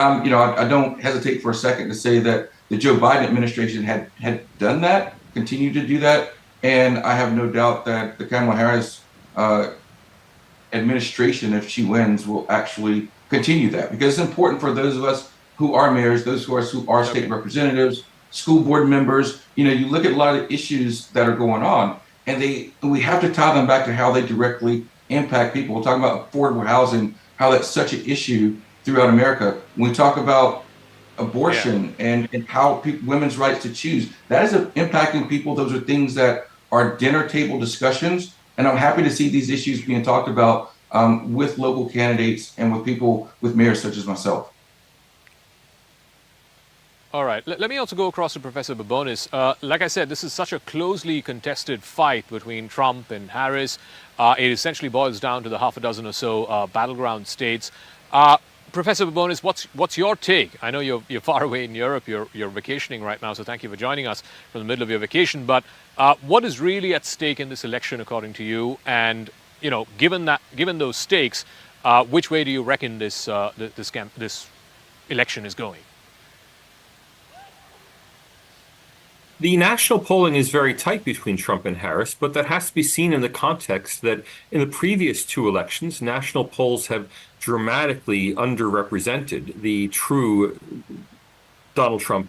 I don't hesitate for a second to say that the Joe Biden administration had done that, continued to do that, and I have no doubt that the Kamala Harris uh, administration, if she wins, will actually continue that because it's important for those of us who are mayors, those of us who are state Okay. representatives, school board members. You look at a lot of issues that are going on, and we have to tie them back to how they directly impact people. We're talking about affordable housing, how that's such an issue throughout America. When we talk about Yeah. abortion and how women's rights to choose, that is impacting people. Those are things that are dinner table discussions. And I'm happy to see these issues being talked about with local candidates and with people, with mayors such as myself. All right. Let me also go across to Professor Babonis. Like I said, this is such a closely contested fight between Trump and Harris. It essentially boils down to the half a dozen or so battleground states. Professor Babonis, what's your take? I know you're far away in Europe. You're vacationing right now, so thank you for joining us from the middle of your vacation. But what is really at stake in this election, according to you? And given those stakes, which way do you reckon this election is going? The national polling is very tight between Trump and Harris, but that has to be seen in the context that in the previous two elections, national polls have dramatically underrepresented the true Donald Trump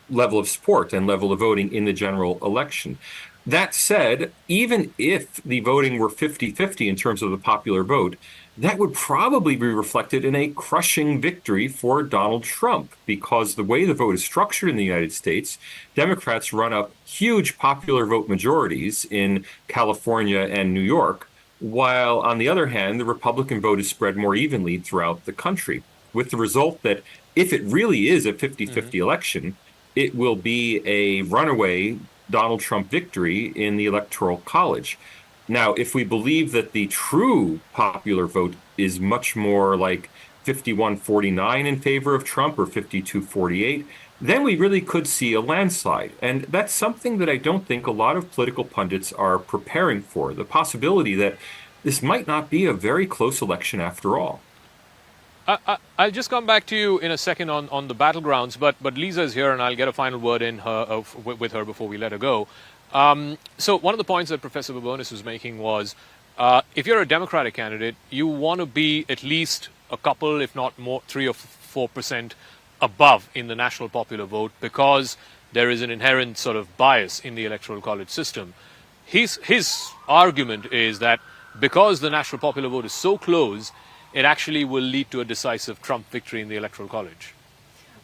level of support and level of voting in the general election. That said, even if the voting were 50-50 in terms of the popular vote, that would probably be reflected in a crushing victory for Donald Trump, because the way the vote is structured in the United States, Democrats run up huge popular vote majorities in California and New York, while on the other hand, the Republican vote is spread more evenly throughout the country, with the result that if it really is a 50-50 election, it will be a runaway Donald Trump victory in the Electoral College. Now, if we believe that the true popular vote is much more like 51-49 in favor of Trump or 52-48, then we really could see a landslide. And that's something that I don't think a lot of political pundits are preparing for, the possibility that this might not be a very close election after all. I'll just come back to you in a second on the battlegrounds, but Lisa's here, and I'll get a final word in with her before we let her go. So one of the points that Professor Babonis was making was, if you're a Democratic candidate, you want to be at least a couple, if not more, 3 or 4% above in the national popular vote, because there is an inherent sort of bias in the Electoral College system. His argument is that because the national popular vote is so close, it actually will lead to a decisive Trump victory in the Electoral College.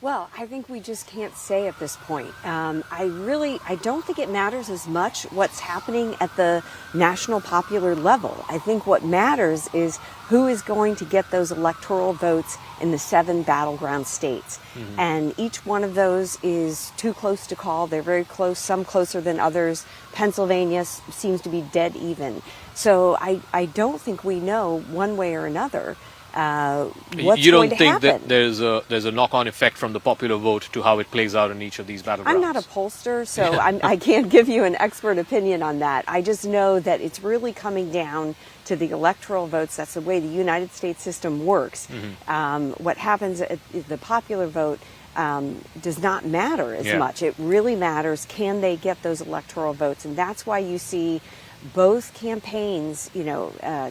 Well, I think we just can't say at this point. I don't think it matters as much what's happening at the national popular level. I think what matters is who is going to get those electoral votes in the 7 battleground states. Mm-hmm. And each one of those is too close to call. They're very close, some closer than others. Pennsylvania seems to be dead even. So I don't think we know one way or another what's you going don't to think happen. that there's a knock-on effect from the popular vote to how it plays out in each of these battlegrounds? I'm not a pollster, so I can't give you an expert opinion on that. I just know that it's really coming down to the electoral votes. That's the way the United States system works. Mm-hmm. What happens at the popular vote does not matter as much. It really matters, can they get those electoral votes? And that's why you see both campaigns,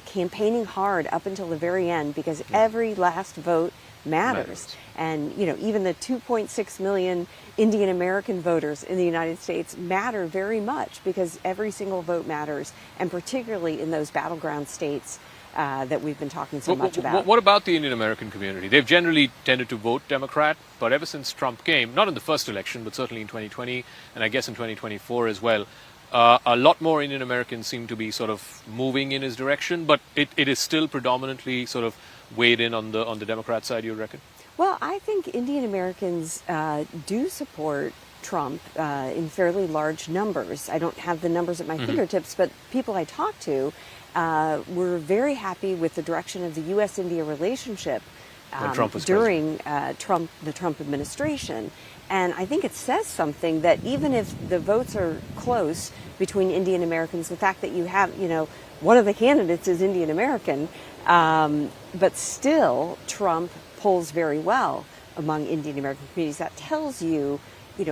campaigning hard up until the very end, because every last vote matters. And, even the 2.6 million Indian American voters in the United States matter very much, because every single vote matters, and particularly in those battleground states that we've been talking so much about. What about the Indian American community? They've generally tended to vote Democrat, but ever since Trump came, not in the first election, but certainly in 2020, and I guess in 2024 as well, a lot more Indian Americans seem to be sort of moving in his direction, but it is still predominantly sort of weighed in on the Democrat side, you reckon? Well, I think Indian Americans do support Trump in fairly large numbers. I don't have the numbers at my fingertips, but people I talk to were very happy with the direction of the U.S.-India relationship during the Trump administration. And I think it says something that even if the votes are close between Indian Americans, the fact that you have, one of the candidates is Indian American, but still Trump polls very well among Indian American communities. That tells you,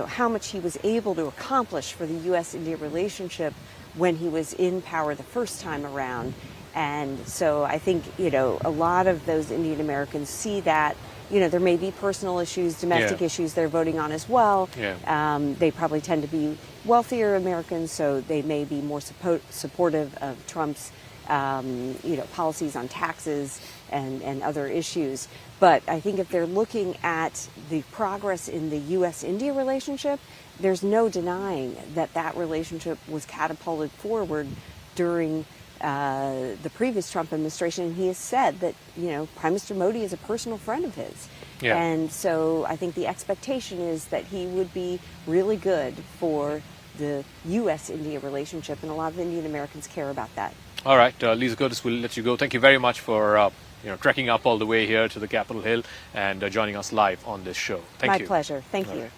how much he was able to accomplish for the U.S.-India relationship when he was in power the first time around. And so I think, a lot of those Indian Americans see that, there may be personal issues, domestic issues they're voting on as well. Yeah. They probably tend to be wealthier Americans, so they may be more supportive of Trump's, policies on taxes and other issues. But I think if they're looking at the progress in the U.S.-India relationship, there's no denying that relationship was catapulted forward during the previous Trump administration. And he has said that, Prime Minister Modi is a personal friend of his. Yeah. And so I think the expectation is that he would be really good for the U.S.-India relationship, and a lot of Indian Americans care about that. All right, Lisa Curtis, we'll let you go. Thank you very much for trekking up all the way here to the Capitol Hill and joining us live on this show. Thank you. My pleasure. Thank All you. right.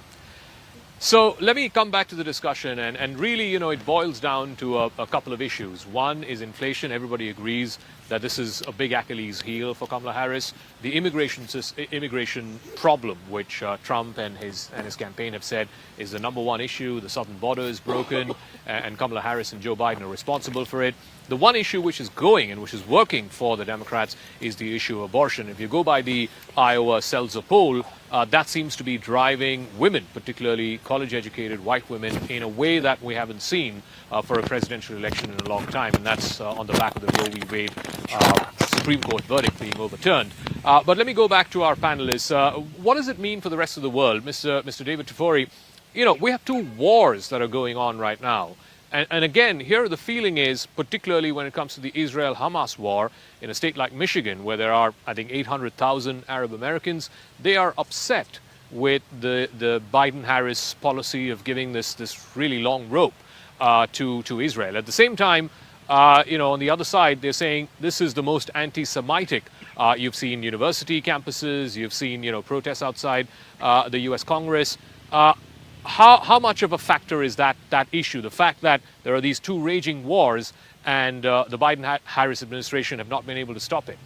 So let me come back to the discussion, and really, it boils down to a couple of issues. One is inflation. Everybody agrees that this is a big Achilles heel for Kamala Harris. The immigration problem, which Trump and his campaign have said is the number one issue. The southern border is broken, and Kamala Harris and Joe Biden are responsible for it. The one issue which is going and which is working for the Democrats is the issue of abortion. If you go by the Iowa Seltzer poll, that seems to be driving women, particularly college-educated white women, in a way that we haven't seen for a presidential election in a long time, and that's on the back of the Roe v. Wade Supreme Court verdict being overturned. But let me go back to our panelists. What does it mean for the rest of the world? Mr. David Tufori, we have two wars that are going on right now. And again, here the feeling is, particularly when it comes to the Israel-Hamas war, in a state like Michigan, where there are, I think, 800,000 Arab Americans, they are upset with the Biden-Harris policy of giving this really long rope to Israel. At the same time, on the other side, they're saying this is the most anti-Semitic. You've seen university campuses, you've seen, protests outside the U.S. Congress. How much of a factor is that issue, the fact that there are these two raging wars and the Biden-Harris administration have not been able to stop it?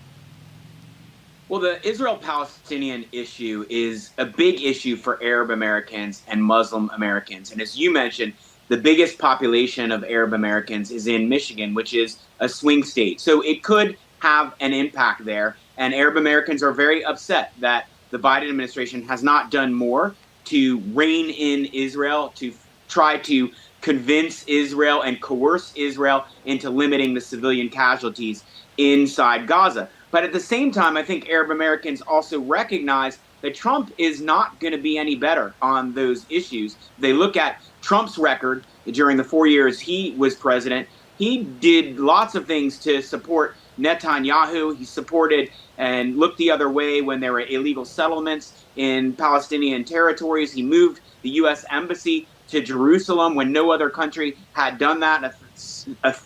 Well, the Israel-Palestinian issue is a big issue for Arab Americans and Muslim Americans. And as you mentioned, the biggest population of Arab Americans is in Michigan, which is a swing state. So it could have an impact there. And Arab Americans are very upset that the Biden administration has not done more to rein in Israel, to try to convince Israel and coerce Israel into limiting the civilian casualties inside Gaza. But at the same time, I think Arab Americans also recognize that Trump is not going to be any better on those issues. They look at Trump's record during the 4 years he was president. He did lots of things to support Netanyahu. He supported and looked the other way when there were illegal settlements in Palestinian territories. He moved the U.S. embassy to Jerusalem when no other country had done that,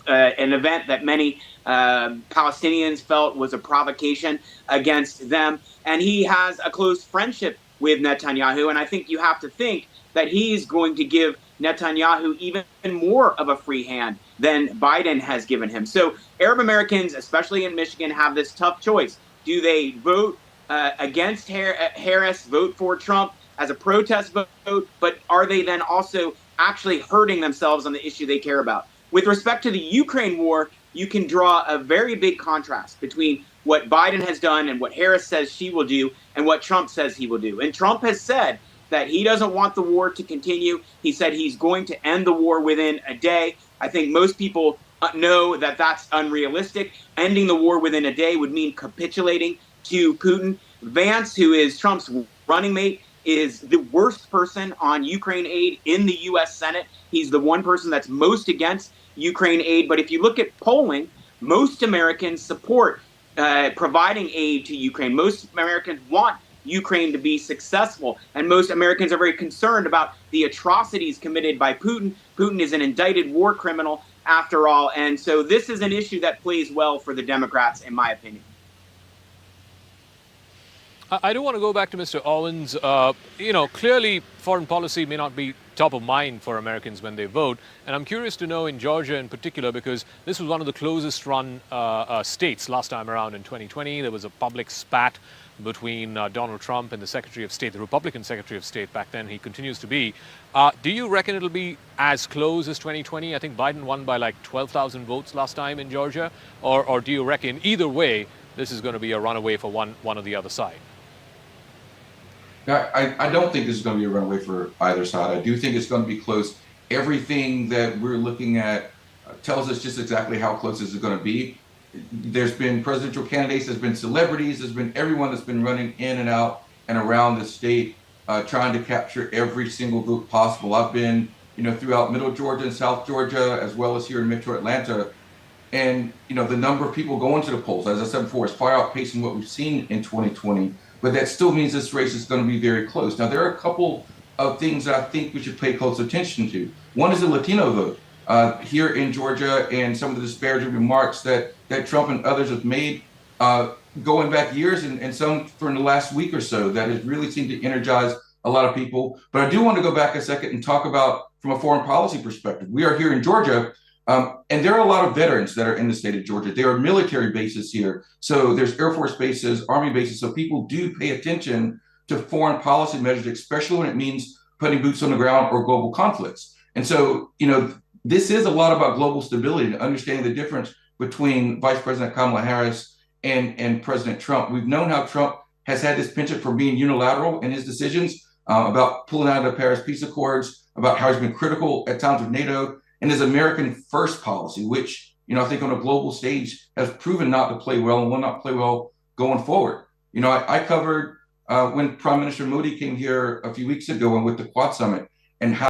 an event that many Palestinians felt was a provocation against them. And he has a close friendship with Netanyahu, and I think you have to think that he's going to give Netanyahu even more of a free hand than Biden has given him. So Arab Americans, especially in Michigan, have this tough choice. Do they vote against Harris, vote for Trump as a protest vote, but are they then also actually hurting themselves on the issue they care about? With respect to the Ukraine war, you can draw a very big contrast between what Biden has done and what Harris says she will do and what Trump says he will do. And Trump has said that he doesn't want the war to continue. He said he's going to end the war within a day. I think most people know that that's unrealistic. Ending the war within a day would mean capitulating to Putin. Vance, who is Trump's running mate, is the worst person on Ukraine aid in the U.S. Senate. He's the one person that's most against Ukraine aid. But if you look at polling, most Americans support providing aid to Ukraine. Most Americans want Ukraine to be successful. And most Americans are very concerned about the atrocities committed by Putin. Putin is an indicted war criminal, after all. And so this is an issue that plays well for the Democrats, in my opinion. I do want to go back to Mr. Owens. Clearly foreign policy may not be top of mind for Americans when they vote. And I'm curious to know in Georgia in particular, because this was one of the closest run states last time around in 2020. There was a public spat between Donald Trump and the Secretary of State, the Republican Secretary of State back then. He continues to be. Do you reckon it'll be as close as 2020? I think Biden won by like 12,000 votes last time in Georgia. Or do you reckon either way, this is going to be a runaway for one or the other side? I don't think this is going to be a runaway for either side. I do think it's going to be close. Everything that we're looking at tells us just exactly how close this is going to be. There's been presidential candidates, there's been celebrities, there's been everyone that's been running in and out and around the state trying to capture every single vote possible. I've been, throughout Middle Georgia and South Georgia, as well as here in Metro Atlanta. And, the number of people going to the polls, as I said before, is far outpacing what we've seen in 2020. But that still means this race is going to be very close. Now, there are a couple of things that I think we should pay close attention to. One is the Latino vote. Here in Georgia, and some of the disparaging remarks that Trump and others have made going back years, and some from the last week or so, that has really seemed to energize a lot of people. But I do want to go back a second and talk about from a foreign policy perspective. We are here in Georgia, and there are a lot of veterans that are in the state of Georgia. There are military bases here. So there's Air Force bases, Army bases. So people do pay attention to foreign policy measures, especially when it means putting boots on the ground or global conflicts. And so, this is a lot about global stability and understanding the difference between Vice President Kamala Harris and President Trump. We've known how Trump has had this penchant for being unilateral in his decisions about pulling out of the Paris Peace Accords, about how he's been critical at times of NATO, and his American first policy, which, I think on a global stage has proven not to play well and will not play well going forward. I covered when Prime Minister Modi came here a few weeks ago and with the Quad Summit, and how